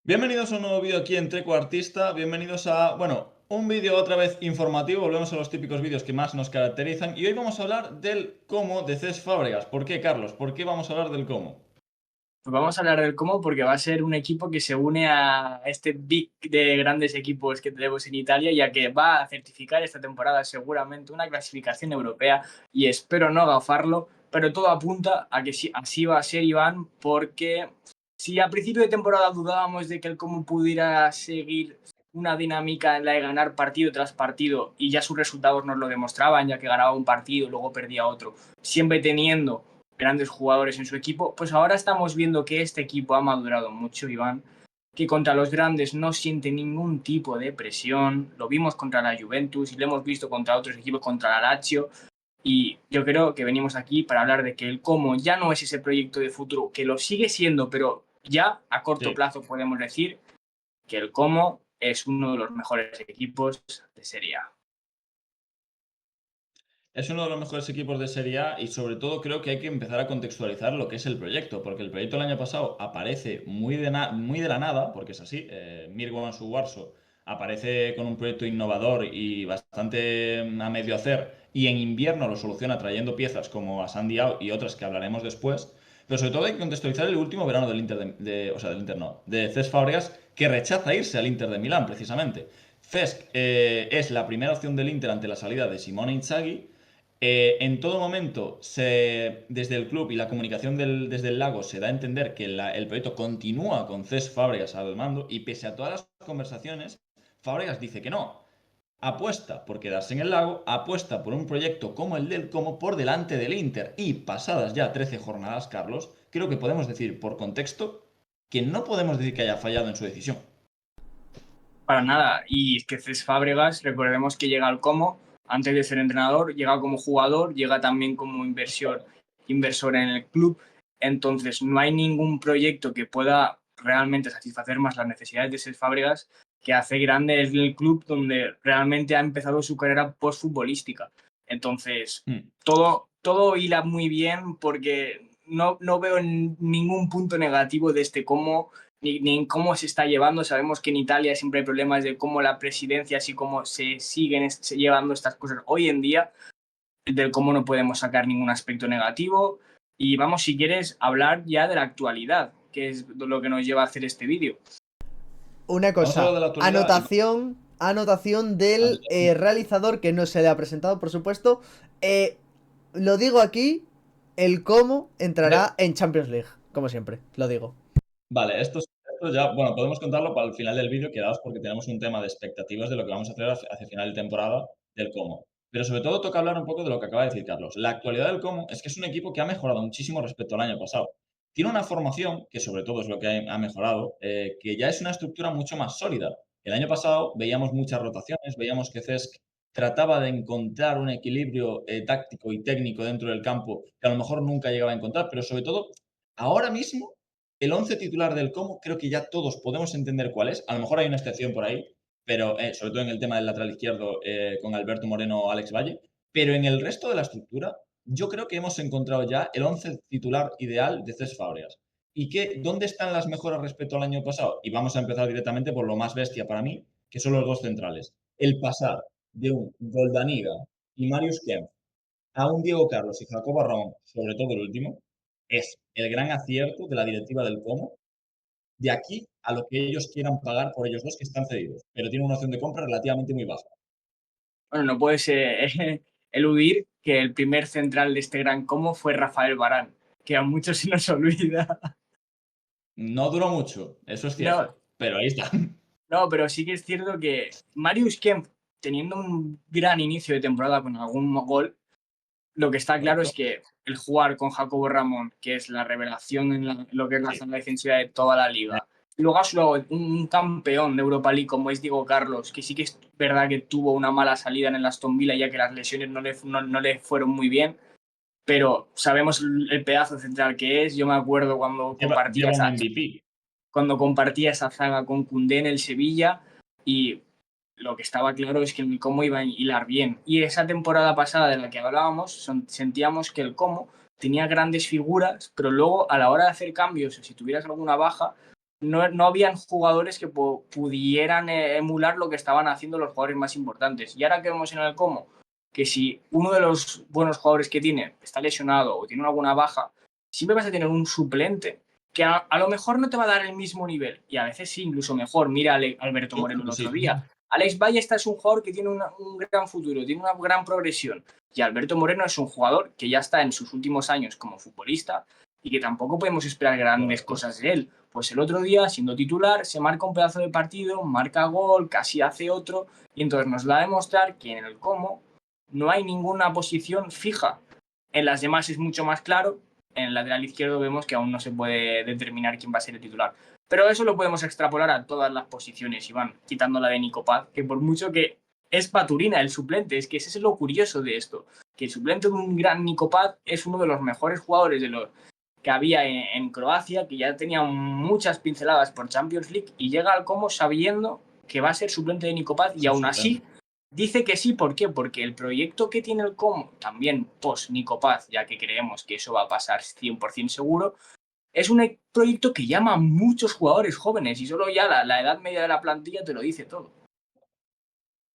Bienvenidos a un nuevo vídeo aquí en Treco Artista, bienvenidos a, un vídeo otra vez informativo, volvemos a los típicos vídeos que más nos caracterizan y hoy vamos a hablar del cómo de Cesc Fábregas. ¿Por qué, Carlos? ¿Por qué vamos a hablar del cómo? Pues vamos a hablar del cómo porque va a ser un equipo que se une a este big de grandes equipos que tenemos en Italia, ya que va a certificar esta temporada seguramente una clasificación europea y espero no gafarlo, pero todo apunta a que sí, así va a ser, Iván, porque si a principio de temporada dudábamos de que el cómo pudiera seguir una dinámica en la de ganar partido tras partido y ya sus resultados nos lo demostraban, ya que ganaba un partido, luego perdía otro, siempre teniendo grandes jugadores en su equipo, pues ahora estamos viendo que este equipo ha madurado mucho, Iván, que contra los grandes no siente ningún tipo de presión, lo vimos contra la Juventus y lo hemos visto contra otros equipos, contra la Lazio, y yo creo que venimos aquí para hablar de que el Como ya no es ese proyecto de futuro, que lo sigue siendo, pero ya a corto Sí. plazo podemos decir que el Como es uno de los mejores equipos de Serie A. Es uno de los mejores equipos de Serie A y sobre todo creo que hay que empezar a contextualizar lo que es el proyecto, porque el proyecto el año pasado aparece muy de la nada, porque es así, Mirko Mansuwarso aparece con un proyecto innovador y bastante a medio hacer y en invierno lo soluciona trayendo piezas como a Sandy Ao y otras que hablaremos después, pero sobre todo hay que contextualizar el último verano del Inter o sea, del Inter no, de Cesc Fábregas que rechaza irse al Inter de Milán precisamente. Cesc es la primera opción del Inter ante la salida de Simone Inzaghi. En todo momento, desde el club y la comunicación desde el Lago se da a entender que el proyecto continúa con Cesc Fábregas al mando y pese a todas las conversaciones, Fábregas dice que no. Apuesta por quedarse en el Lago, apuesta por un proyecto como el del Como por delante del Inter y pasadas ya 13 jornadas, Carlos, creo que podemos decir por contexto que no podemos decir que haya fallado en su decisión. Para nada. Y es que Cesc Fábregas, recordemos que llega al Como, antes de ser entrenador, llega como jugador, llega también como inversor en el club. Entonces, no hay ningún proyecto que pueda realmente satisfacer más las necesidades de Cesc Fábregas que hace grande el club donde realmente ha empezado su carrera postfutbolística. Entonces, Mm. todo hila muy bien porque no veo ningún punto negativo de este Como ni en cómo se está llevando. Sabemos que en Italia siempre hay problemas de cómo la presidencia, así como se siguen llevando estas cosas hoy en día, del cómo no podemos sacar ningún aspecto negativo. Y vamos, si quieres, hablar ya de la actualidad, que es lo que nos lleva a hacer este vídeo. Una Vamos a hablar cosa, de la actualidad y anotación del antes realizador que no se le ha presentado, por supuesto. Lo digo aquí, el cómo entrará de, en Champions League, como siempre, lo digo. Vale, esto ya, podemos contarlo para el final del vídeo, quedaos porque tenemos un tema de expectativas de lo que vamos a hacer hacia final de temporada del Como. Pero sobre todo toca hablar un poco de lo que acaba de decir Carlos. La actualidad del Como es que es un equipo que ha mejorado muchísimo respecto al año pasado. Tiene una formación, que sobre todo es lo que ha mejorado, que ya es una estructura mucho más sólida. El año pasado veíamos muchas rotaciones, veíamos que Cesc trataba de encontrar un equilibrio táctico y técnico dentro del campo que a lo mejor nunca llegaba a encontrar, pero sobre todo ahora mismo el 11 titular del Como creo que ya todos podemos entender cuál es. A lo mejor hay una excepción por ahí, pero sobre todo en el tema del lateral izquierdo con Alberto Moreno o Alex Valle. Pero en el resto de la estructura, yo creo que hemos encontrado ya el 11 titular ideal de Cesc Fábregas. ¿Dónde están las mejoras respecto al año pasado? Y vamos a empezar directamente por lo más bestia para mí, que son los dos centrales. El pasar de un Goldaniga y Marius Kempf a un Diego Carlos y Jacobo Ramón, sobre todo el último, es el gran acierto de la directiva del Como, de aquí a lo que ellos quieran pagar por ellos dos que están cedidos, pero tiene una opción de compra relativamente muy baja. Bueno, no puedes eludir que el primer central de este gran Como fue Rafael Varane, que a muchos se nos olvida. No duró mucho, eso es No, cierto, pero ahí está. no, pero sí que es cierto que Marius Kempf, teniendo un gran inicio de temporada con algún gol, lo que está claro es Correcto. que el jugar con Jacobo Ramón, que es la revelación en lo que es la Sí. zona defensiva de toda la liga, y luego has luego un campeón de Europa League como es Diego Carlos, que sí que es verdad que tuvo una mala salida en el Aston Villa ya que las lesiones no le fueron muy bien, pero sabemos el pedazo central que es. Yo me acuerdo Lleva un MVP. cuando compartía esa zaga con Koundé en el Sevilla y lo que estaba claro es que el Como iba a hilar bien. Y esa temporada pasada de la que hablábamos, sentíamos que el Como tenía grandes figuras, pero luego a la hora de hacer cambios, o si tuvieras alguna baja, no habían jugadores que pudieran emular lo que estaban haciendo los jugadores más importantes. Y ahora que vemos en el Como, que si uno de los buenos jugadores que tiene está lesionado o tiene alguna baja, siempre vas a tener un suplente que a lo mejor no te va a dar el mismo nivel, y a veces sí, incluso mejor. Mira a Alberto Moreno el otro día. Alex Ballesta es un jugador que tiene un gran futuro, tiene una gran progresión, y Alberto Moreno es un jugador que ya está en sus últimos años como futbolista y que tampoco podemos esperar grandes cosas de él. Pues el otro día, siendo titular, se marca un pedazo de partido, marca gol, casi hace otro, y entonces nos da a demostrar que en el Como no hay ninguna posición fija. En las demás es mucho más claro. En el lateral izquierdo vemos que aún no se puede determinar quién va a ser el titular. Pero eso lo podemos extrapolar a todas las posiciones, Iván, quitando la de Nico Paz, que por mucho que es Paturina el suplente, es que ese es lo curioso de esto, que el suplente de un gran Nico Paz es uno de los mejores jugadores de los que había en Croacia, que ya tenía muchas pinceladas por Champions League, y llega al Como sabiendo que va a ser suplente de Nico Paz, y aún así dice que sí. ¿Por qué? Porque el proyecto que tiene el Como, también post Nico Paz, ya que creemos que eso va a pasar 100% seguro, es un proyecto que llama a muchos jugadores jóvenes, y solo ya la edad media de la plantilla te lo dice todo.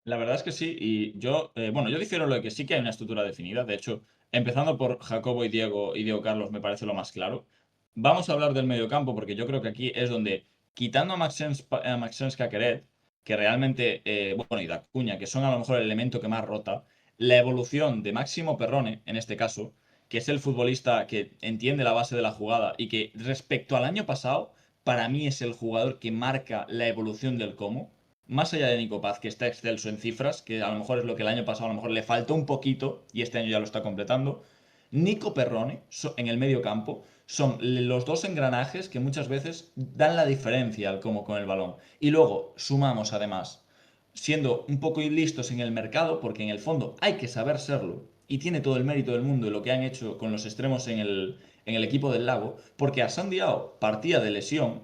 La verdad es que sí, y yo, bueno, yo difiero lo de que sí que hay una estructura definida. De hecho, empezando por Jacobo y Diego Carlos, me parece lo más claro. Vamos a hablar del mediocampo, porque yo creo que aquí es donde, quitando a Maxence Caqueret, que realmente, bueno, y Dacuña, que son a lo mejor el elemento que más rota, la evolución de Máximo Perrone, en este caso, que es el futbolista que entiende la base de la jugada y que respecto al año pasado, para mí es el jugador que marca la evolución del Como más allá de Nico Paz, que está excelso en cifras, que a lo mejor es lo que el año pasado a lo mejor le faltó un poquito y este año ya lo está completando. Nico Perrone en el medio campo son los dos engranajes que muchas veces dan la diferencia al como con el balón. Y luego sumamos además, siendo un poco listos en el mercado, porque en el fondo hay que saber serlo, y tiene todo el mérito del mundo lo que han hecho con los extremos en el equipo del Lago, porque a Sandiao partía de lesión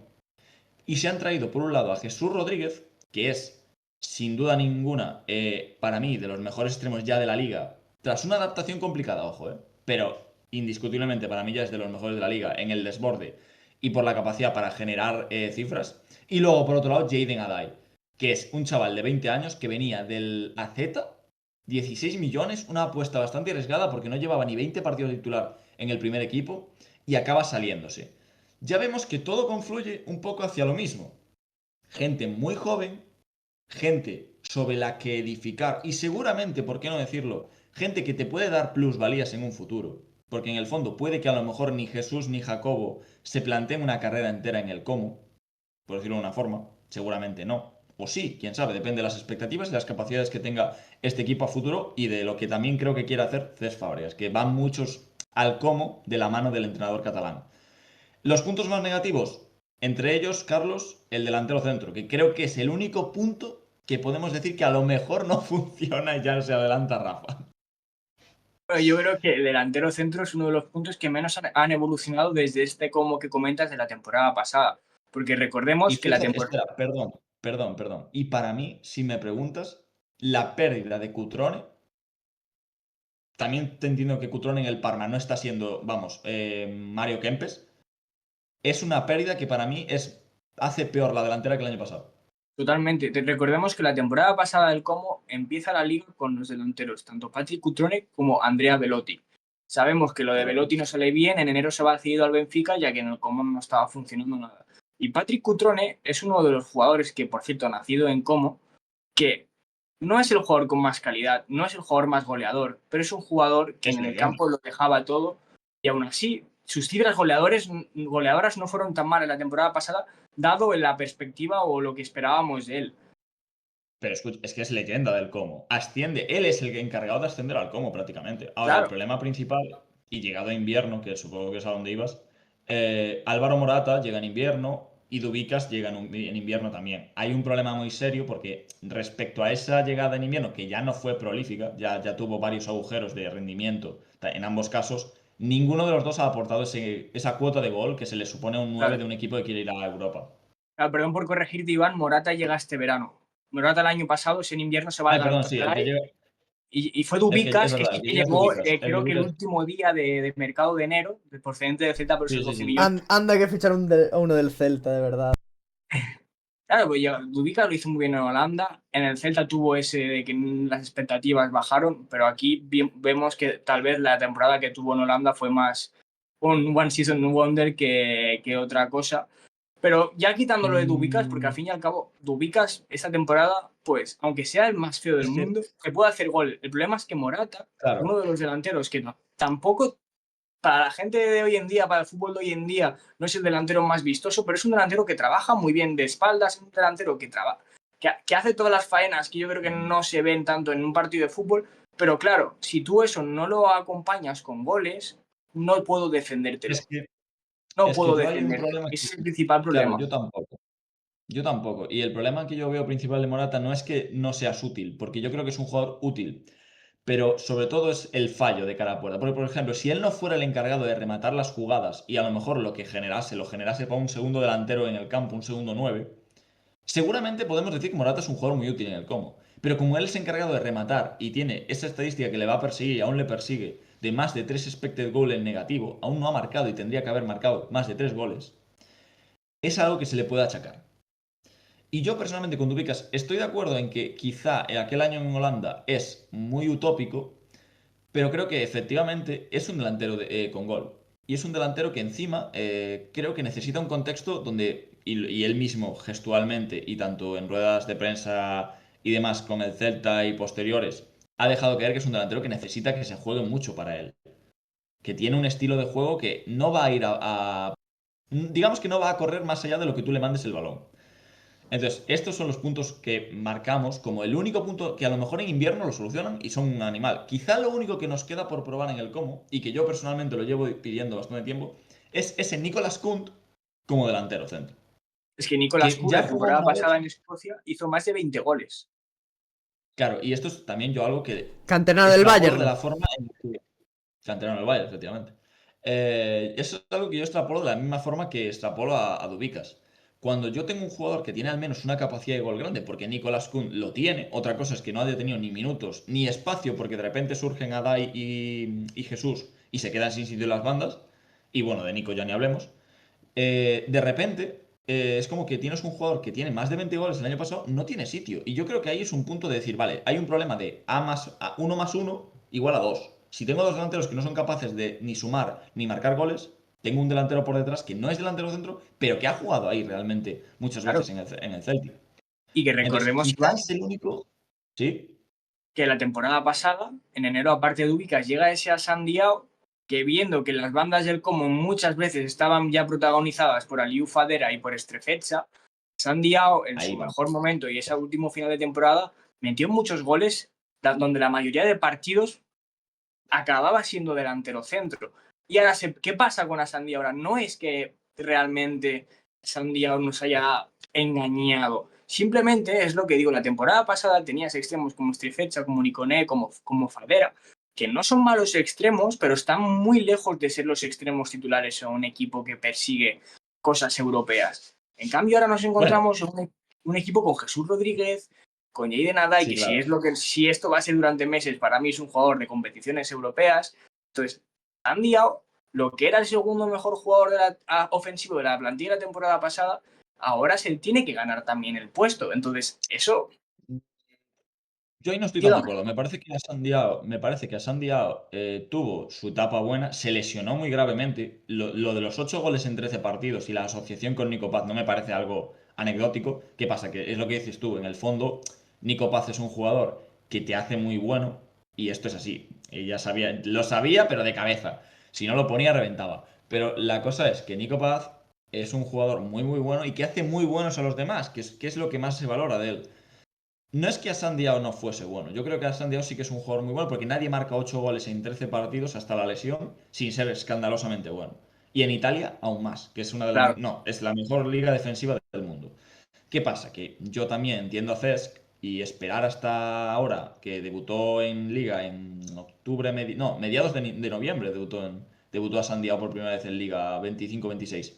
y se han traído por un lado a Jesús Rodríguez, que es sin duda ninguna para mí de los mejores extremos ya de la liga, tras una adaptación complicada, ojo, pero indiscutiblemente para mí ya es de los mejores de la liga en el desborde y por la capacidad para generar cifras. Y luego por otro lado Jaden Adai, que es un chaval de 20 años que venía del AZ, 16 millones, una apuesta bastante arriesgada porque no llevaba ni 20 partidos de titular en el primer equipo y acaba saliéndose. Ya vemos que todo confluye un poco hacia lo mismo. Gente muy joven, gente sobre la que edificar y seguramente, ¿por qué no decirlo? Gente que te puede dar plusvalías en un futuro. Porque en el fondo puede que a lo mejor ni Jesús ni Jacobo se planteen una carrera entera en el cómo, por decirlo de una forma, seguramente no. O sí, quién sabe, depende de las expectativas y las capacidades que tenga este equipo a futuro y de lo que también creo que quiere hacer Cesc Fàbregas, que van muchos al cómo de la mano del entrenador catalán. Los puntos más negativos, entre ellos, Carlos, el delantero centro, que creo que es el único punto que podemos decir que a lo mejor no funciona y ya se adelanta Rafa. Yo creo que el delantero centro es uno de los puntos que menos han evolucionado desde este como que comentas de la temporada pasada. Porque recordemos que la temporada... Espera, perdón. Y para mí, si me preguntas, la pérdida de Cutrone, también te entiendo que Cutrone en el Parma no está siendo, vamos, Mario Kempes, es una pérdida que para mí hace peor la delantera que el año pasado. Totalmente. Recordemos que la temporada pasada del Como empieza la liga con los delanteros, tanto Patrick Cutrone como Andrea Belotti. Sabemos que lo de Belotti no sale bien, en enero se va cedido al Benfica, ya que en el Como no estaba funcionando nada. Y Patrick Cutrone es uno de los jugadores que, por cierto, ha nacido en Como, que no es el jugador con más calidad, no es el jugador más goleador, pero es un jugador que en el campo lo dejaba todo, y aún así sus cifras goleadoras no fueron tan malas la temporada pasada, dado en la perspectiva o lo que esperábamos de él. Pero es que es leyenda del Como. Asciende, él es el encargado de ascender al Como prácticamente. Ahora, Claro. el problema principal, y llegado a invierno, que supongo que es a donde ibas, Álvaro Morata llega en invierno y Dubicas llega en invierno también. Hay un problema muy serio porque respecto a esa llegada en invierno, que ya no fue prolífica, ya tuvo varios agujeros de rendimiento en ambos casos, ninguno de los dos ha aportado esa cuota de gol que se le supone a un 9 de un equipo que quiere ir a Europa. Perdón por corregirte, Iván, Morata llega este verano. Morata el año pasado, en invierno se va al Galatasaray. Y fue Dubicas, que sí que llegó, creo que el último día de mercado de enero, procedente del Celta por esos 12 millones. Anda que fichar a uno del Celta, de verdad. Claro, pues Dubicas lo hizo muy bien en Holanda. En el Celta tuvo ese de que las expectativas bajaron, pero aquí vemos que tal vez la temporada que tuvo en Holanda fue más un One Season Wonder que otra cosa. Pero ya quitándolo de Dubicas, porque al fin y al cabo, Dubicas esta temporada, pues, aunque sea el más feo del Es que, mundo, que puede hacer gol. El problema es que Morata, claro, uno de los delanteros que tampoco para la gente de hoy en día, para el fútbol de hoy en día, no es el delantero más vistoso, pero es un delantero que trabaja muy bien de espaldas, es un delantero que hace todas las faenas que yo creo que no se ven tanto en un partido de fútbol, pero claro, si tú eso no lo acompañas con goles, no puedo defendértelo. es que, No es que puedo yo hay un defenderte. problema Ese que, es el principal claro, problema. yo tampoco. Yo tampoco. Y el problema que yo veo principal de Morata no es que no seas útil, porque yo creo que es un jugador útil, pero sobre todo es el fallo de cara a puerta. Porque, por ejemplo, si él no fuera el encargado de rematar las jugadas y a lo mejor lo que generase, lo generase para un segundo delantero en el campo, un segundo 9, seguramente podemos decir que Morata es un jugador muy útil en el como. Pero como él es encargado de rematar y tiene esa estadística que le va a perseguir y aún le persigue de más de 3 expected goals en negativo, aún no ha marcado y tendría que haber marcado más de 3 goles, es algo que se le puede achacar. Y yo personalmente con Dubicas estoy de acuerdo en que quizá aquel año en Holanda es muy utópico, pero creo que efectivamente es un delantero con gol. Y es un delantero que encima creo que necesita un contexto donde, y él mismo gestualmente y tanto en ruedas de prensa y demás con el Celta y posteriores, ha dejado caer que es un delantero que necesita que se juegue mucho para él. Que tiene un estilo de juego que no va a ir digamos que no va a correr más allá de lo que tú le mandes el balón. Entonces, estos son los puntos que marcamos como el único punto que a lo mejor en invierno lo solucionan y son un animal. Quizá lo único que nos queda por probar en el cómo, y que yo personalmente lo llevo pidiendo bastante tiempo, es ese Nicolas Kunt como delantero centro. Es que Nicolas Que Kuhn ya la jugó temporada una vez. pasada en Escocia hizo más de 20 goles. Claro, y esto es también yo algo que Canterano del extrapolo de Bayern. la forma en que canterano el Bayern, efectivamente. Eso es algo que yo extrapolo de la misma forma que extrapolo a Dubicas. Cuando yo tengo un jugador que tiene al menos una capacidad de gol grande, porque Nicolas Kuhn lo tiene, otra cosa es que no haya tenido ni minutos ni espacio, porque de repente surgen Adai y Jesús y se quedan sin sitio en las bandas, y bueno, de Nico ya ni hablemos. De repente es como que tienes un jugador que tiene más de 20 goles el año pasado, no tiene sitio. Y yo creo que ahí es un punto de decir, vale, hay un problema de uno más uno igual a 2. Si tengo dos delanteros que no son capaces de ni sumar ni marcar goles, tengo un delantero por detrás que no es delantero centro, pero que ha jugado ahí realmente muchas Claro. veces en el Celtic. Y que Entonces, recordemos quizás es el único. ¿Sí? que la temporada pasada, en enero, aparte de Ubicas, llega ese Asandiao que viendo que las bandas del Como muchas veces estaban ya protagonizadas por Aliou Fadera y por Strefezza, Sandiao en Ahí su va. mejor momento y ese último final de temporada metió muchos goles donde la mayoría de partidos acababa siendo delantero centro. Y ahora, ¿qué pasa con Asandi ahora? No es que realmente Asandi nos haya engañado. Simplemente es lo que digo, la temporada pasada tenías extremos como Strifecha, como Niconé, como Fadera, que no son malos extremos, pero están muy lejos de ser los extremos titulares o un equipo que persigue cosas europeas. En cambio, ahora nos Bueno, encontramos un equipo con Jesús Rodríguez, con Jaden Adai, sí, que claro. si esto va a ser durante meses, para mí es un jugador de competiciones europeas. Entonces, han liado lo que era el segundo mejor jugador ofensivo de la plantilla de la temporada pasada, ahora se tiene que ganar también el puesto. Entonces, eso, Yo ahí no estoy tan de dígame. acuerdo. Me parece que a Sandiao tuvo su etapa buena, se lesionó muy gravemente. Lo de los 8 goles en 13 partidos y la asociación con Nico Paz no me parece algo anecdótico. ¿Qué pasa? Que es lo que dices tú. En el fondo, Nico Paz es un jugador que te hace muy bueno y esto es así. Ella sabía, lo sabía, pero de cabeza. Si no lo ponía, reventaba. Pero la cosa es que Nico Paz es un jugador muy, muy bueno y que hace muy buenos a los demás, que es lo que más se valora de él. No es que a Sandiao no fuese bueno. Yo creo que a Sandiao sí que es un jugador muy bueno porque nadie marca 8 goles en 13 partidos hasta la lesión sin ser escandalosamente bueno. Y en Italia aún más, que es una de las... Claro, No, es la mejor liga defensiva del mundo. ¿Qué pasa? Que yo también entiendo a Cesc y esperar hasta ahora, que debutó en liga en octubre, no, mediados de noviembre debutó a Sandiao por primera vez en liga 25-26.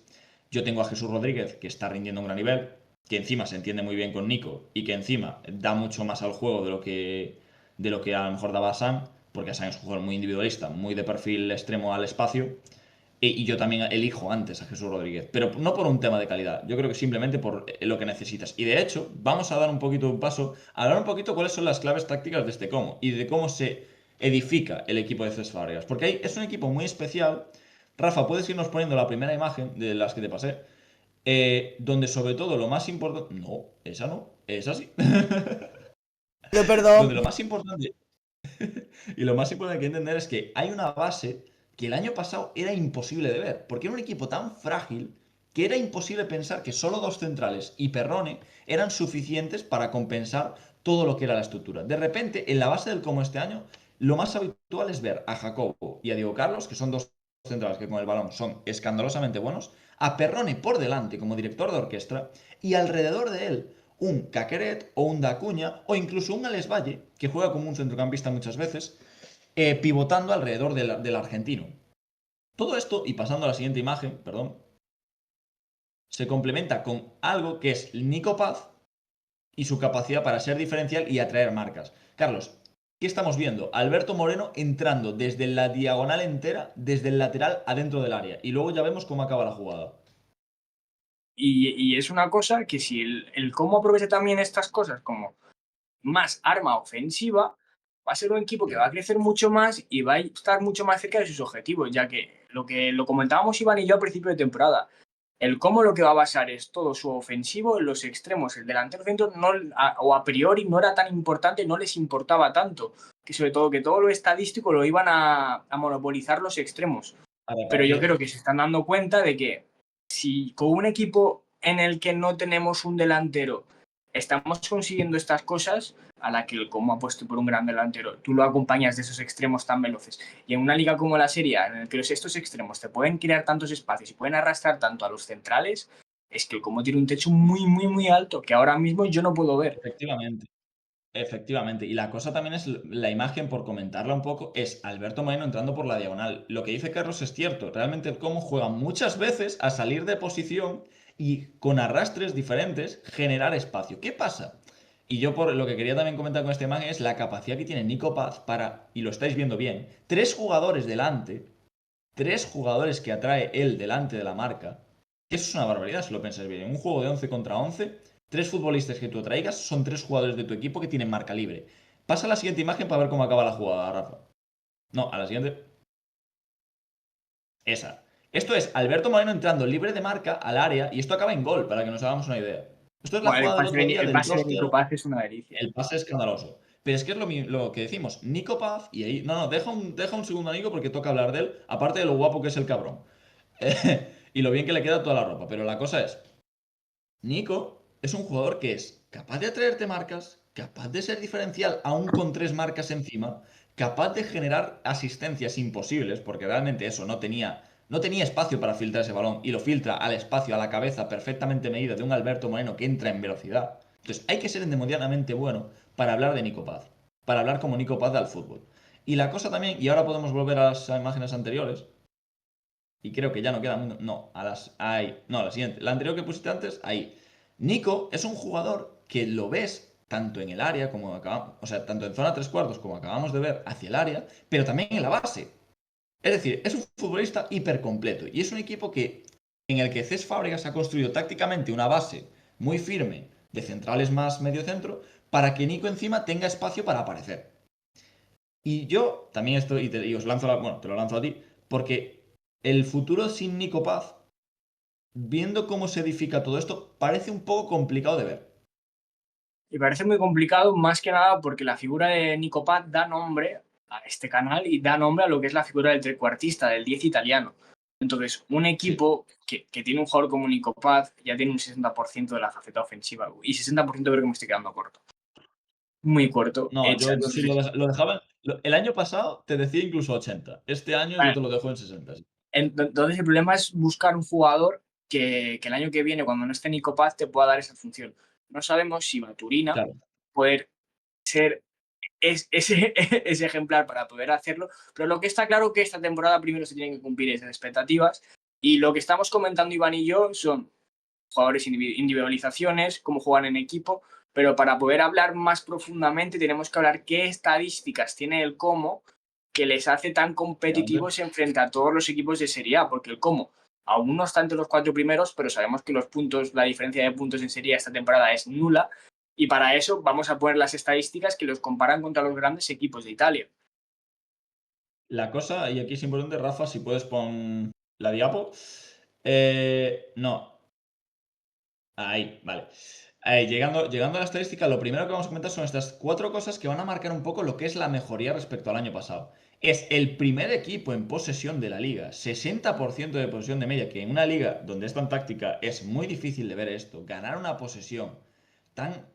Yo tengo a Jesús Rodríguez, que está rindiendo un gran nivel, que encima se entiende muy bien con Nico y que encima da mucho más al juego de lo que a lo mejor daba San, porque San es un jugador muy individualista, muy de perfil extremo al espacio. Y yo también elijo antes a Jesús Rodríguez, pero no por un tema de calidad, yo creo que simplemente por lo que necesitas. Y de hecho, vamos a dar un poquito un paso, a hablar un poquito cuáles son las claves tácticas de este Como y de cómo se edifica el equipo de Cesc Fábregas. Porque ahí es un equipo muy especial. Rafa, puedes irnos poniendo la primera imagen de las que te pasé, donde sobre todo lo más importante... No, esa no, esa sí. Pido perdón. Donde lo más importante y lo más importante que entender es que hay una base que el año pasado era imposible de ver, porque era un equipo tan frágil que era imposible pensar que solo dos centrales y Perrone eran suficientes para compensar todo lo que era la estructura. De repente, en la base del Como este año, lo más habitual es ver a Jacobo y a Diego Carlos, que son dos centrales que con el balón son escandalosamente buenos, a Perrone por delante como director de orquesta y alrededor de él un Caqueret o un Dacuña o incluso un Alex Valle, que juega como un centrocampista muchas veces, pivotando alrededor del argentino. Todo esto, y pasando a la siguiente imagen, perdón, se complementa con algo que es Nico Paz y su capacidad para ser diferencial y atraer marcas. Carlos, ¿qué estamos viendo? Alberto Moreno entrando desde la diagonal entera, desde el lateral adentro del área. Y luego ya vemos cómo acaba la jugada. Y es una cosa que si el cómo aprovecha también estas cosas como más arma ofensiva, va a ser un equipo que va a crecer mucho más y va a estar mucho más cerca de sus objetivos, ya que lo comentábamos Iván y yo al principio de temporada. El cómo lo que va a basar es todo su ofensivo en los extremos. El delantero centro no, o a priori no era tan importante, no les importaba tanto. Que sobre todo que todo lo estadístico lo iban a monopolizar los extremos. A Pero yo repartir. creo que se están dando cuenta de que si con un equipo en el que no tenemos un delantero estamos consiguiendo estas cosas, a la que el Como ha puesto por un gran delantero, tú lo acompañas de esos extremos tan veloces. Y en una liga como la Serie A, en la que estos extremos te pueden crear tantos espacios y pueden arrastrar tanto a los centrales, es que el Como tiene un techo muy, muy, muy alto que ahora mismo yo no puedo ver. Efectivamente. Efectivamente, y la cosa también es la imagen, por comentarla un poco, es Alberto Moreno entrando por la diagonal. Lo que dice Carlos es cierto, realmente el Como juega muchas veces a salir de posición y con arrastres diferentes generar espacio. ¿Qué pasa? Y yo por lo que quería también comentar con esta imagen es la capacidad que tiene Nico Paz para, y lo estáis viendo bien, tres jugadores que atrae él delante de la marca. Eso es una barbaridad si lo piensas bien. En un juego de 11 contra 11, tres futbolistas que tú traigas son tres jugadores de tu equipo que tienen marca libre. Pasa a la siguiente imagen para ver cómo acaba la jugada, Rafa. No, a la siguiente. Esa. Esto es Alberto Moreno entrando libre de marca al área y esto acaba en gol, para que nos hagamos una idea. Esto es la Bueno, jugada del otro día el del pase de Nico 2-0. Paz es una delicia. El pase escandaloso. Pero es que es lo que decimos. Nico Paz, y ahí. No, no, deja un segundo a Nico porque toca hablar de él, aparte de lo guapo que es el cabrón. Y lo bien que le queda toda la ropa. Pero la cosa es, Nico es un jugador que es capaz de atraerte marcas, capaz de ser diferencial aún con tres marcas encima, capaz de generar asistencias imposibles, porque realmente eso no tenía espacio para filtrar ese balón y lo filtra al espacio, a la cabeza perfectamente medida de un Alberto Moreno que entra en velocidad. Entonces hay que ser endemoniadamente bueno para hablar de Nico Paz, para hablar como Nico Paz al fútbol. Y la cosa también, y ahora podemos volver a las imágenes anteriores, y creo que ya no queda mucho. No, ahí. No, la siguiente. La anterior que pusiste antes, ahí. Nico es un jugador que lo ves tanto en el área como acabamos, o sea, tanto en zona tres cuartos como acabamos de ver hacia el área, pero también en la base. Es decir, es un futbolista hiper completo y es un equipo en el que Cesc Fábregas ha construido tácticamente una base muy firme de centrales más medio centro para que Nico encima tenga espacio para aparecer. Y yo también estoy, y os lanzo bueno, te lo lanzo a ti, porque el futuro sin Nico Paz, viendo cómo se edifica todo esto, parece un poco complicado de ver. Y parece muy complicado, más que nada porque la figura de Nico Paz da nombre a este canal y da nombre a lo que es la figura del trecuartista, del 10 italiano. Entonces, un Sí. equipo que tiene un jugador como Nico Paz ya tiene un 60% de la faceta ofensiva. Y 60% creo que me estoy quedando corto. Muy corto. No, Hecha. yo sí Entonces, lo dejaba. El año pasado te decía incluso 80. Este año yo bueno, te lo dejo en 60. Sí. entonces el problema es buscar un jugador que el año que viene, cuando no esté Nico Paz, te pueda dar esa función. No sabemos si Maturina Claro. puede ser ese ejemplar para poder hacerlo, pero lo que está claro que esta temporada primero se tienen que cumplir esas expectativas y lo que estamos comentando Iván y yo son jugadores individualizaciones, cómo juegan en equipo, pero para poder hablar más profundamente tenemos que hablar qué estadísticas tiene el cómo que les hace tan competitivos en frente a todos los equipos de Serie A, porque el Como aún no está entre los 4 primeros, pero sabemos que los puntos, la diferencia de puntos en Serie A esta temporada es nula, y para eso vamos a poner las estadísticas que los comparan contra los grandes equipos de Italia. La cosa, y aquí es importante, Rafa, si puedes poner la diapo. No. Ahí, vale. Llegando a la estadística, lo primero que vamos a comentar son estas 4 cosas que van a marcar un poco lo que es la mejoría respecto al año pasado. Es el primer equipo en posesión de la liga, 60% de posesión de media, que en una liga donde es tan táctica es muy difícil de ver esto, ganar una posesión tan...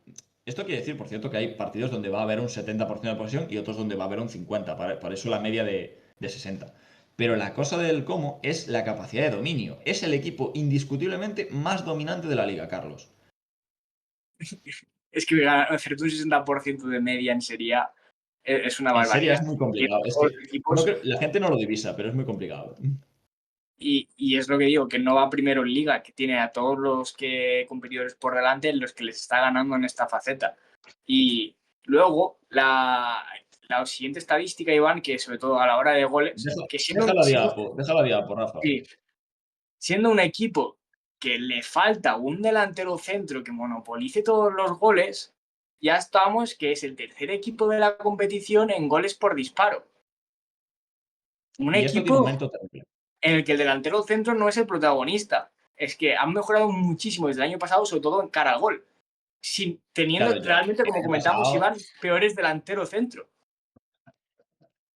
Esto quiere decir, por cierto, que hay partidos donde va a haber un 70% de posesión y otros donde va a haber un 50%, por eso la media de 60. Pero la cosa del cómo es la capacidad de dominio. Es el equipo indiscutiblemente más dominante de la liga, Carlos. Es que hacerte un 60% de media en Serie A es una En serie barbaridad. es muy complicado. Es Todos que los equipos, la gente no lo divisa, pero es muy complicado. y es lo que digo, que no va primero en Liga, que tiene a todos los competidores por delante, los que les está ganando en esta faceta. Y luego, la siguiente estadística, Iván, que sobre todo a la hora de goles, que Deja la diapo, Rafa. sí, siendo un equipo que le falta un delantero centro que monopolice todos los goles, ya estamos que es el tercer equipo de la competición en goles por disparo. Un Y esto tiene un equipo momento terrible. en el que el delantero centro no es el protagonista. Es que han mejorado muchísimo desde el año pasado, sobre todo en cara al gol. Teniendo Claro, realmente, como el año comentamos, pasado, Iván, peores delantero centro.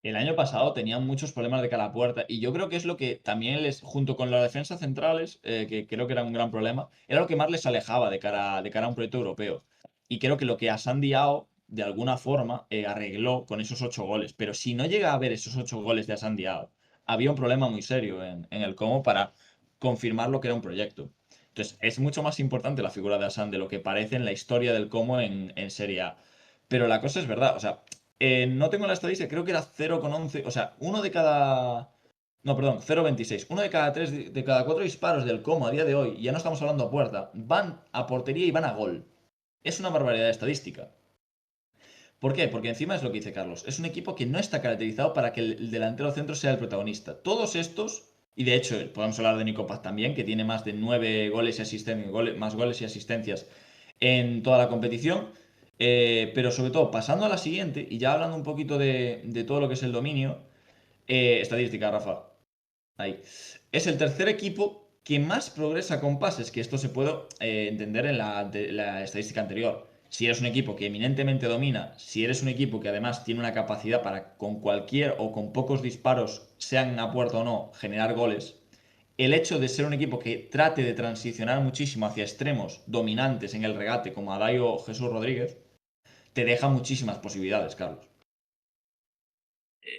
el año pasado tenían muchos problemas de cara a puerta. Y yo creo que es lo que también les, junto con las defensas centrales, que creo que era un gran problema, era lo que más les alejaba de cara a un proyecto europeo. Y creo que lo que a Sandy Ao, de alguna forma, arregló con esos 8 goles. Pero si no llega a haber esos 8 goles de Sandy Ao, había un problema muy serio en el cómo para confirmar lo que era un proyecto. Entonces, es mucho más importante la figura de Asan de lo que parece en la historia del cómo en Serie A. Pero la cosa es verdad, o sea, no tengo la estadística, creo que era 0,11, o sea, uno de cada... No, perdón, 0,26. Uno de cada 3, de cada 4 disparos del Como a día de hoy, ya no estamos hablando a puerta, van a portería y van a gol. Es una barbaridad de estadística. ¿Por qué? Porque encima es lo que dice Carlos. Es un equipo que no está caracterizado para que el delantero centro sea el protagonista. Todos estos, y de hecho podemos hablar de Nico Paz también, que tiene más de 9 goles y asistencias, más goles y asistencias en toda la competición. Pero sobre todo, pasando a la siguiente, y ya hablando un poquito de todo lo que es el dominio, estadística, Rafa. Ahí. Es el tercer equipo que más progresa con pases, que esto se puede entender en la estadística anterior. Si eres un equipo que eminentemente domina, si eres un equipo que además tiene una capacidad para con cualquier o con pocos disparos, sean a puerta o no, generar goles, el hecho de ser un equipo que trate de transicionar muchísimo hacia extremos dominantes en el regate, como Adayo o Jesús Rodríguez, te deja muchísimas posibilidades, Carlos.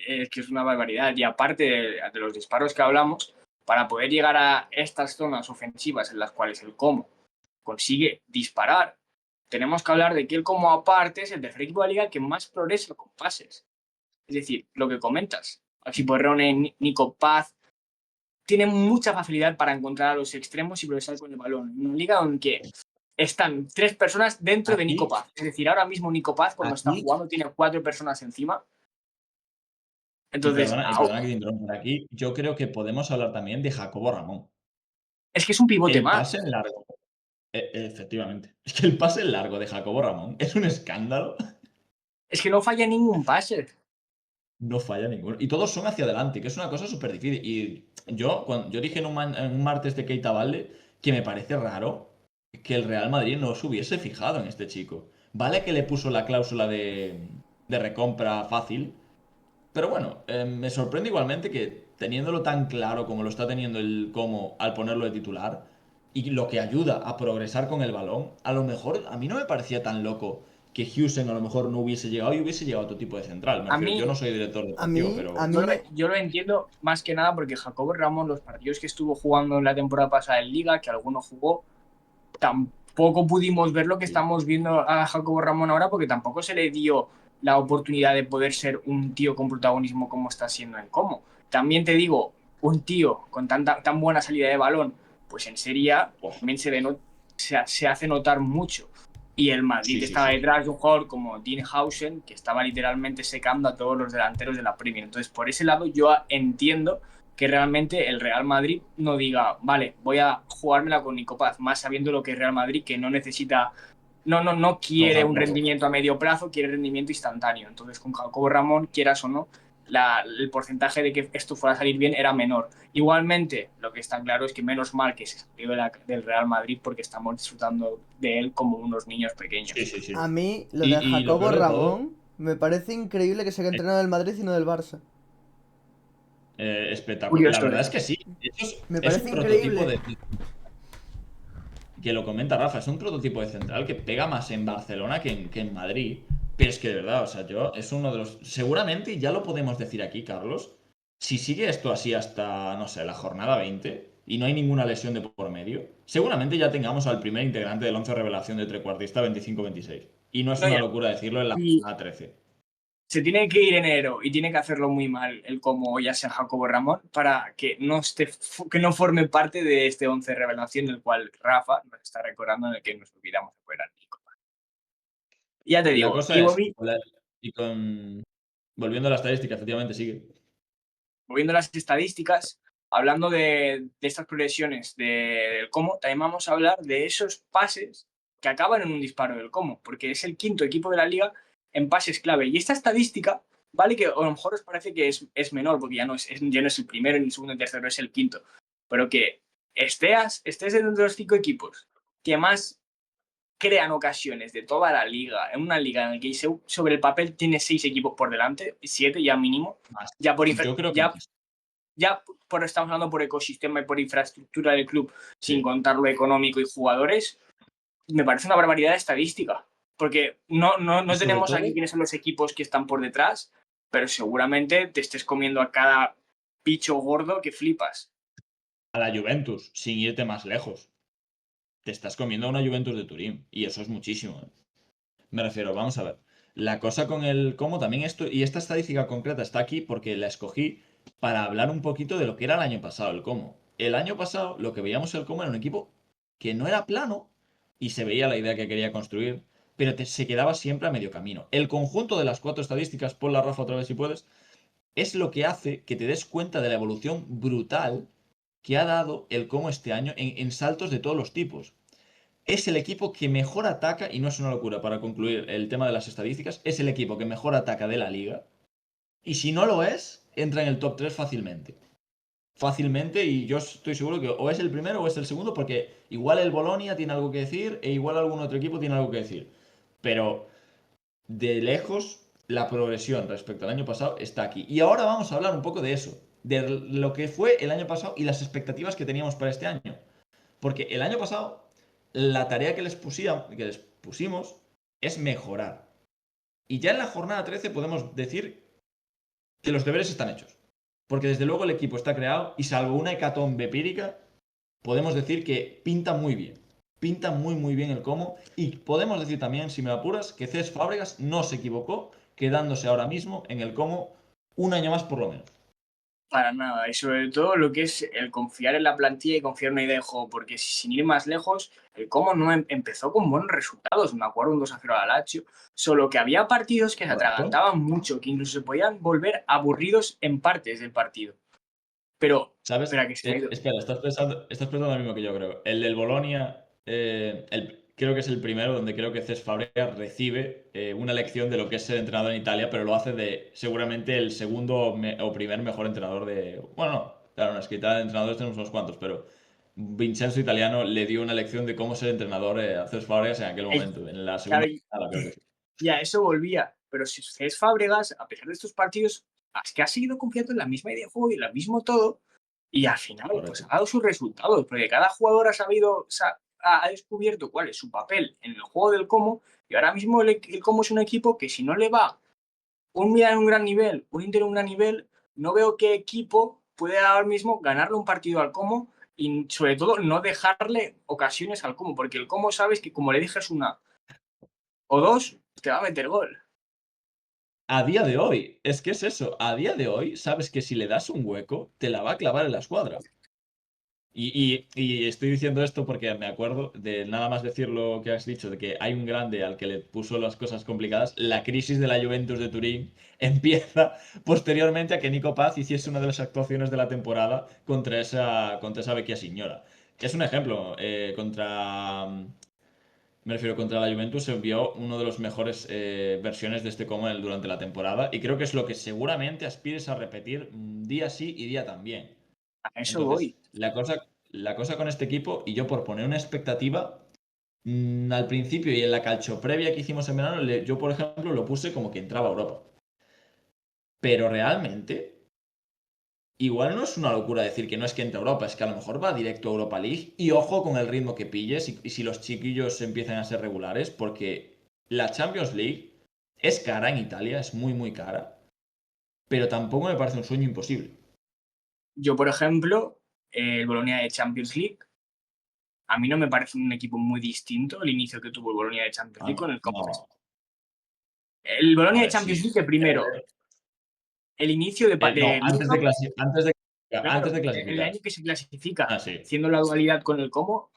Es que es una barbaridad. Y aparte de los disparos que hablamos, para poder llegar a estas zonas ofensivas en las cuales el Como consigue disparar, tenemos que hablar de que el Como aparte es el tercer equipo de la liga que más progresa con pases. Es decir, lo que comentas, Axi Porrone, Nico Paz, tienen mucha facilidad para encontrar a los extremos y progresar con el balón. En una liga en que están 3 personas dentro de Nico Aquí, Paz. Es decir, ahora mismo Nico Paz, cuando está aquí jugando, tiene 4 personas encima. Y Entonces, perdona, y perdona que te interrumpa por aquí, yo creo que podemos hablar también de Jacobo Ramón. es que es un pivote El más. pase en largo. Efectivamente. Es que el pase en largo de Jacobo Ramón es un escándalo. Es que no falla ningún pase. No falla ninguno. Y todos son hacia adelante, que es una cosa súper difícil. Y yo dije en un martes de Keita Valde que me parece raro que el Real Madrid no se hubiese fijado en este chico. Vale que le puso la cláusula de recompra fácil, pero bueno, me sorprende igualmente que teniéndolo tan claro como lo está teniendo el Como al ponerlo de titular y lo que ayuda a progresar con el balón, a lo mejor a mí no me parecía tan loco que Houston a lo mejor no hubiese llegado y hubiese llegado a otro tipo de central. Me A refiero, yo mí, no soy director A deportivo, mí, a pero mí me... yo lo entiendo más que nada porque Jacobo Ramos, los partidos que estuvo jugando en la temporada pasada en Liga, que alguno jugó, tampoco pudimos ver lo que sí. estamos viendo a Jacobo Ramón ahora porque tampoco se le dio la oportunidad de poder ser un tío con protagonismo como está siendo en Como. También te digo, un tío con tan buena salida de balón, pues en Serie A Uf, también se hace notar mucho. Y el Madrid Sí, sí, estaba sí. detrás de un jugador como Dean Hausen, que estaba literalmente secando a todos los delanteros de la Premier. Entonces, por ese lado, yo entiendo que realmente el Real Madrid no diga, vale, voy a jugármela con Nico Paz, más sabiendo lo que es Real Madrid, que no necesita, no Con quiere un Jacobo. rendimiento a medio plazo, quiere rendimiento instantáneo. Entonces, con Jacobo Ramón, quieras o no, el porcentaje de que esto fuera a salir bien era menor. Igualmente, lo que está claro es que menos mal que se salió del Real Madrid porque estamos disfrutando de él como unos niños pequeños. Sí, sí, sí. A mí, lo de Y lo Jacobo peor de todo, Ramón, me parece increíble que se haya entrenado del Madrid y no del Barça. espectacular. La Curioso verdad es eso. que sí. Eso Me es parece un prototipo increíble. de, que lo comenta Rafa, es un prototipo de central que pega más en Barcelona que en Madrid. Pero es que de verdad, o sea, yo es uno de los. Seguramente, ya lo podemos decir aquí, Carlos, si sigue esto así hasta, no sé, la jornada 20 y no hay ninguna lesión de por medio, seguramente ya tengamos al primer integrante del 11 revelación de trecuartista 25-26. Y no es No, una ya. locura decirlo en la Y jornada 13. se tiene que ir enero y tiene que hacerlo muy mal el como ya sea Jacobo Ramón para que no esté que no forme parte de este 11 revelación del cual Rafa nos está recordando en el que nos olvidamos de fuera Nico. Ya te La digo, cosa es, y con. Volviendo a la estadística, efectivamente sigue. moviendo las estadísticas, hablando de estas progresiones del Como, también vamos a hablar de esos pases que acaban en un disparo del Como, porque es el quinto equipo de la liga en pases clave. Y esta estadística, vale que a lo mejor os parece que es menor, porque ya no es el primero, ni el segundo, ni el tercero, es el quinto, pero que estés dentro de los 5 equipos que más crean ocasiones de toda la liga, en una liga en la que sobre el papel tiene 6 equipos por delante, 7 ya mínimo, Más. ya por Yo creo que ya más. estamos hablando por ecosistema y por infraestructura del club, sin Sí. contar lo económico y jugadores, me parece una barbaridad de estadística. Porque Y no sobre tenemos todo, aquí quiénes son los equipos que están por detrás, pero seguramente te estés comiendo a cada bicho gordo que flipas. a la Juventus, sin irte más lejos. Te estás comiendo a una Juventus de Turín. Y eso es muchísimo. Me refiero, vamos a ver. La cosa con el cómo también esto, y esta estadística concreta está aquí porque la escogí para hablar un poquito de lo que era el año pasado, el cómo. El año pasado lo que veíamos el cómo era un equipo que no era plano y se veía la idea que quería construir, pero se quedaba siempre a medio camino. El conjunto de las 4 estadísticas, ponla Rafa otra vez si puedes, es lo que hace que te des cuenta de la evolución brutal que ha dado el cómo este año en saltos de todos los tipos. Es el equipo que mejor ataca, y no es una locura para concluir el tema de las estadísticas, es el equipo que mejor ataca de la liga. Y si no lo es, entra en el top 3 fácilmente. Fácilmente, y yo estoy seguro que o es el primero o es el segundo, porque igual el Bolonia tiene algo que decir e igual algún otro equipo tiene algo que decir. Pero de lejos, la progresión respecto al año pasado está aquí. Y ahora vamos a hablar un poco de eso, de lo que fue el año pasado y las expectativas que teníamos para este año. Porque el año pasado, la tarea que les pusimos es mejorar. Y ya en la jornada 13 podemos decir que los deberes están hechos. Porque desde luego el equipo está creado y salvo una hecatombe pírica, podemos decir que pinta muy bien. Pinta muy muy bien el cómo. Y podemos decir también, si me apuras, que Cés Fábregas no se equivocó, quedándose ahora mismo en el cómo un año más por lo menos. Para nada, y sobre todo lo que es el confiar en la plantilla y confiar en una idea de juego, porque sin ir más lejos, el Como no empezó con buenos resultados, me acuerdo un 2-0 al Lazio, solo que había partidos que se Correcto. atragantaban mucho, que incluso se podían volver aburridos en partes del partido. Pero, ¿Sabes? espera, que se me ha ido. Espera, estás pensando lo mismo que yo creo. El del Bolonia, creo que es el primero donde creo que Cesc Fabregas recibe una lección de lo que es ser entrenador en Italia, pero lo hace de seguramente el segundo o primer mejor entrenador de. Bueno, no, claro, una escrita de entrenadores tenemos unos cuantos, pero Vincenzo Italiano le dio una lección de cómo ser entrenador a Cesc Fabregas en aquel momento, en la segunda Claro, jornada, creo que sí. y a eso volvía. Pero si es Fábregas, a pesar de estos partidos, es que ha seguido confiando en la misma idea de juego y en lo mismo todo, y al final, pues Correcto. ha dado sus resultados, porque cada jugador ha sabido, ha descubierto cuál es su papel en el juego del Como, y ahora mismo el Como es un equipo que si no le va un Milan en un gran nivel, un Inter en un gran nivel, no veo qué equipo puede ahora mismo ganarle un partido al Como y sobre todo no dejarle ocasiones al Como, porque el Como sabes que como le dejes una o dos, te va a meter gol. A día de hoy, es que es eso, a día de hoy sabes que si le das un hueco, te la va a clavar en la escuadra. Y estoy diciendo esto porque me acuerdo de nada más decir lo que has dicho, de que hay un grande al que le puso las cosas complicadas. La crisis de la Juventus de Turín empieza posteriormente a que Nico Paz hiciese una de las actuaciones de la temporada contra esa vecchia signora. Es un ejemplo, me refiero, contra la Juventus se vio uno de los mejores versiones de este Como durante la temporada y creo que es lo que seguramente aspires a repetir día sí y día también. A eso Entonces, voy. la cosa con este equipo, y yo por poner una expectativa, al principio y en la calcio previa que hicimos en verano, yo por ejemplo lo puse como que entraba a Europa. Pero realmente, igual no es una locura decir que no es que entre a Europa, es que a lo mejor va directo a Europa League y ojo con el ritmo que pilles y si los chiquillos empiezan a ser regulares, porque la Champions League es cara en Italia, es muy muy cara, pero tampoco me parece un sueño imposible. Yo, por ejemplo, el Bolonia de Champions League, a mí no me parece un equipo muy distinto al inicio que tuvo el Bolonia de Champions League con el Conference. No, El a Bolonia de ver, Champions sí. League, primero, el inicio No, de Luka, antes claro, de el clasificar. año que se clasifica, Ah, sí. haciendo la dualidad con el Como,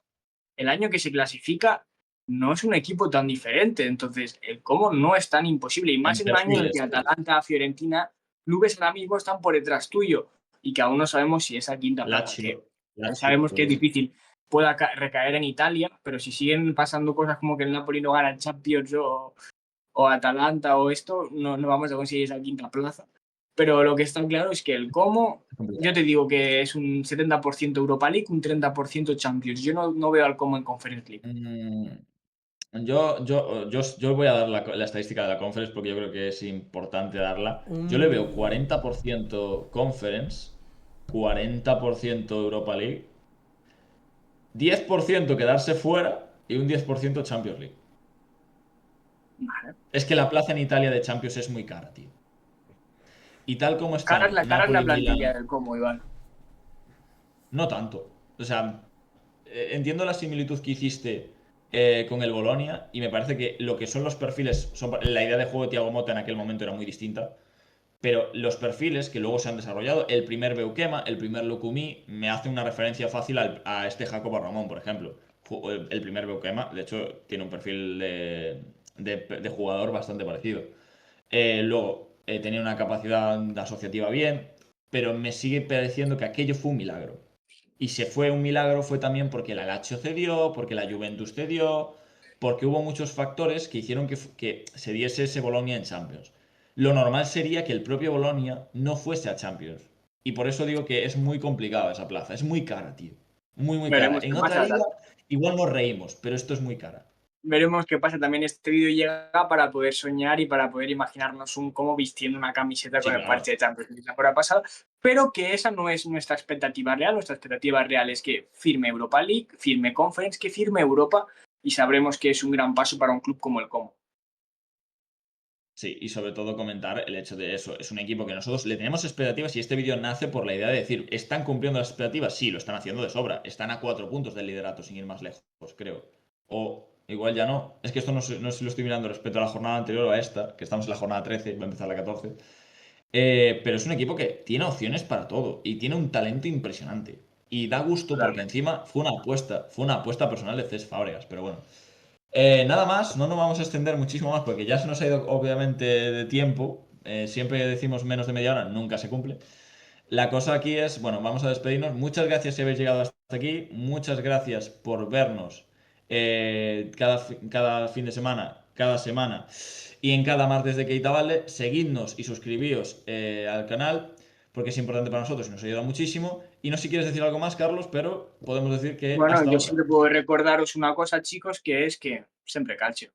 el año que se clasifica no es un equipo tan diferente. Entonces, el Como no es tan imposible. Y más En en un año en el que perfiles, sí. Atalanta, Fiorentina, clubes ahora mismo están por detrás tuyo y que aún no sabemos si esa quinta plaza, que Lazio, sabemos que es todo. difícil, pueda recaer en Italia, pero si siguen pasando cosas como que el Napoli no gana Champions o Atalanta o esto, no vamos a conseguir esa quinta plaza. Pero lo que está claro es que el Como, yo te digo que es un 70% Europa League, un 30% Champions. Yo no veo al Como en Conference League. Yo voy a dar la estadística de la Conference porque yo creo que es importante darla. Yo le veo 40% Conference, 40% Europa League, 10% quedarse fuera y un 10% Champions League. Vale. Es que la plaza en Italia de Champions es muy cara, tío. Y tal como están Cara es la Napoli, plantilla Milan, del Como, Iván. no tanto. O sea, entiendo la similitud que hiciste con el Bolonia y me parece que lo que son los perfiles, la idea de juego de Thiago Motta en aquel momento era muy distinta, pero los perfiles que luego se han desarrollado, el primer Beukema, el primer Lukumi, me hace una referencia fácil a este Jacobo Ramón, por ejemplo. El primer Beukema, de hecho, tiene un perfil de jugador bastante parecido. Luego, tenía una capacidad asociativa bien, pero me sigue pareciendo que aquello fue un milagro. Y se fue un milagro fue también porque la Lazio cedió, porque la Juventus cedió, porque hubo muchos factores que hicieron que se diese ese Bolonia en Champions. Lo normal sería que el propio Bolonia no fuese a Champions. Y por eso digo que es muy complicado esa plaza. Es muy cara, tío. Muy, muy cara. Veremos qué En otra pasa. liga igual nos reímos, pero esto es muy cara. Veremos qué pasa. También este vídeo llega para poder soñar y para poder imaginarnos un Como vistiendo una camiseta Sí, con el claro. parche de Champions League la temporada pasada, pero que esa no es nuestra expectativa real. Nuestra expectativa real es que firme Europa League, firme Conference, que firme Europa y sabremos que es un gran paso para un club como el Como. Sí, y sobre todo comentar el hecho de eso. Es un equipo que nosotros le tenemos expectativas y este vídeo nace por la idea de decir, ¿están cumpliendo las expectativas? Sí, lo están haciendo de sobra. Están a 4 puntos del liderato, sin ir más lejos, creo. O igual ya no. Es que esto no sé si lo estoy mirando respecto a la jornada anterior o a esta, que estamos en la jornada 13, va a empezar la 14. Pero es un equipo que tiene opciones para todo y tiene un talento impresionante. Y da gusto porque Totalmente. encima fue una apuesta personal de Cés Fábregas, pero bueno. Nada más, no nos vamos a extender muchísimo más porque ya se nos ha ido obviamente de tiempo. Siempre decimos menos de media hora, nunca se cumple. La cosa aquí es, bueno, vamos a despedirnos. Muchas gracias si habéis llegado hasta aquí. Muchas gracias por vernos cada fin de semana, cada semana y en cada martes de Keita Vale. Seguidnos y suscribíos al canal porque es importante para nosotros y nos ayuda muchísimo. Y no sé si quieres decir algo más, Carlos, pero podemos decir que Bueno, hasta yo otra. siempre puedo recordaros una cosa, chicos, que es que siempre calcio.